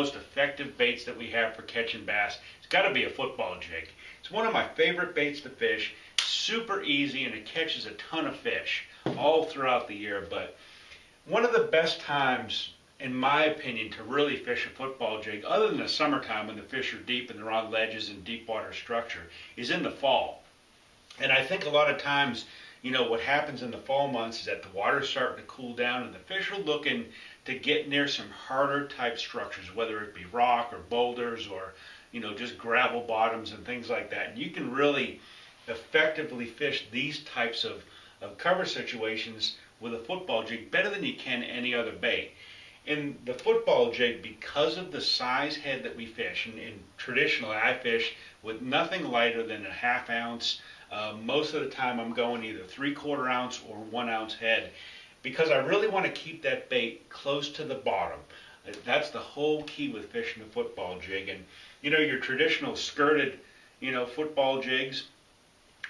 most effective baits that we have for catching bass, it's got to be a football jig. It's one of my favorite baits to fish. Super easy, and it catches a ton of fish all throughout the year. But one of the best times, in my opinion, to really fish a football jig, other than the summertime when the fish are deep and they're on ledges and deep water structure, is in the fall. And I think a lot of times, you know, what happens in the fall months is that the water's starting to cool down and the fish are looking to get near some harder type structures, whether it be rock or boulders or, you know, just gravel bottoms and things like that. And you can really effectively fish these types of cover situations with a football jig better than you can any other bait. In the football jig, because of the size head that we fish, and traditionally I fish with nothing lighter than a ½ ounce. Most of the time I'm going either 3/4 ounce or 1 ounce head, because I really want to keep that bait close to the bottom. That's the whole key with fishing a football jig. And you know, your traditional skirted, you know, football jigs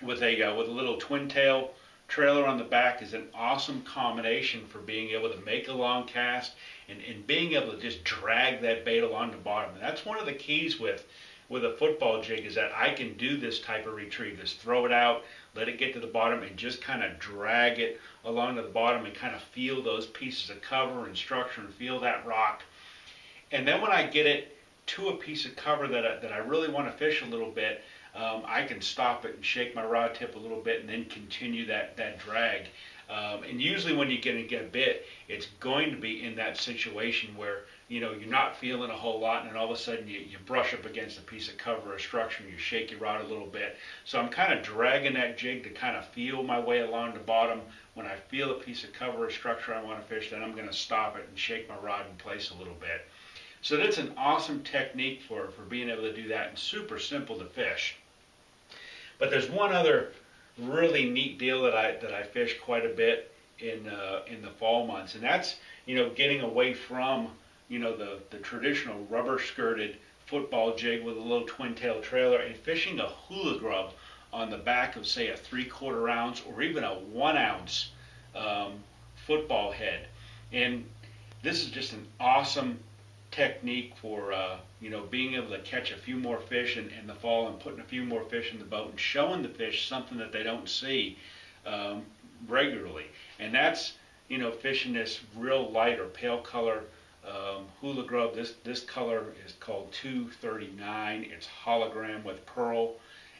with a little twin tail trailer on the back is an awesome combination for being able to make a long cast and being able to just drag that bait along the bottom. And that's one of the keys with a football jig, is that I can do this type of retrieve, just throw it out, let it get to the bottom, and just kind of drag it along to the bottom and kind of feel those pieces of cover and structure and feel that rock. And then when I get it to a piece of cover that I really want to fish a little bit, I can stop it and shake my rod tip a little bit and then continue that drag. And usually when you get a bit, it's going to be in that situation where, you know, you're not feeling a whole lot, and then all of a sudden you brush up against a piece of cover or structure and you shake your rod a little bit. So I'm kind of dragging that jig to kind of feel my way along the bottom. When I feel a piece of cover or structure I want to fish, then I'm going to stop it and shake my rod in place a little bit. So that's an awesome technique for being able to do that, and super simple to fish. But there's one other really neat deal that I fish quite a bit in the fall months, and that's, you know, getting away from, you know, the traditional rubber skirted football jig with a little twin tail trailer and fishing a hula grub on the back of, say, a 3/4 ounce or even a 1 ounce football head. And this is just an awesome technique for you know, being able to catch a few more fish in the fall and putting a few more fish in the boat and showing the fish something that they don't see regularly. And that's, you know, fishing this real light or pale color hula grub. This color is called 239. It's hologram with pearl,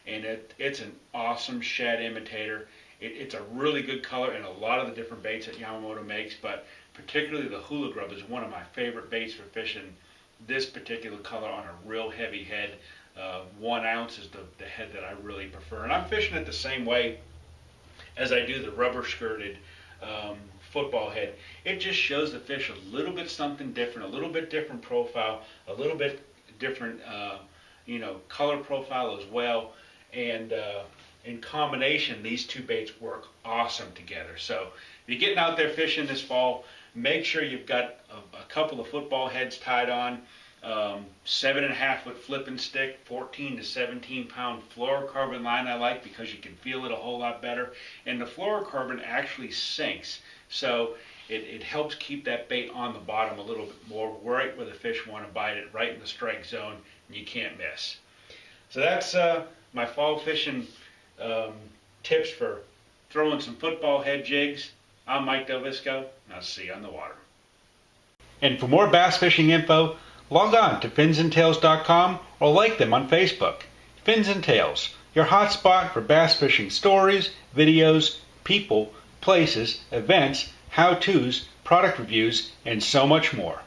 and it's an awesome shad imitator. It's a really good color in a lot of the different baits that Yamamoto makes, but particularly the hula grub is one of my favorite baits for fishing this particular color on a real heavy head. 1 ounce is the head that I really prefer, and I'm fishing it the same way as I do the rubber skirted football head. It just shows the fish a little bit something different, a little bit different profile, a little bit different you know, color profile as well. And in combination, these two baits work awesome together. So if you're getting out there fishing this fall, make sure you've got a couple of football heads tied on, 7.5 foot flipping stick, 14 to 17 pound fluorocarbon line I like because you can feel it a whole lot better. And the fluorocarbon actually sinks, so it helps keep that bait on the bottom a little bit more, right where the fish want to bite it, right in the strike zone, and you can't miss. So that's my fall fishing tips for throwing some football head jigs. I'm Mike DelVisco, and I'll see you on the water. And for more bass fishing info, log on to FINS'nTALES.com or like them on Facebook. Fins and Tales, your hotspot for bass fishing stories, videos, people, places, events, how-tos, product reviews, and so much more.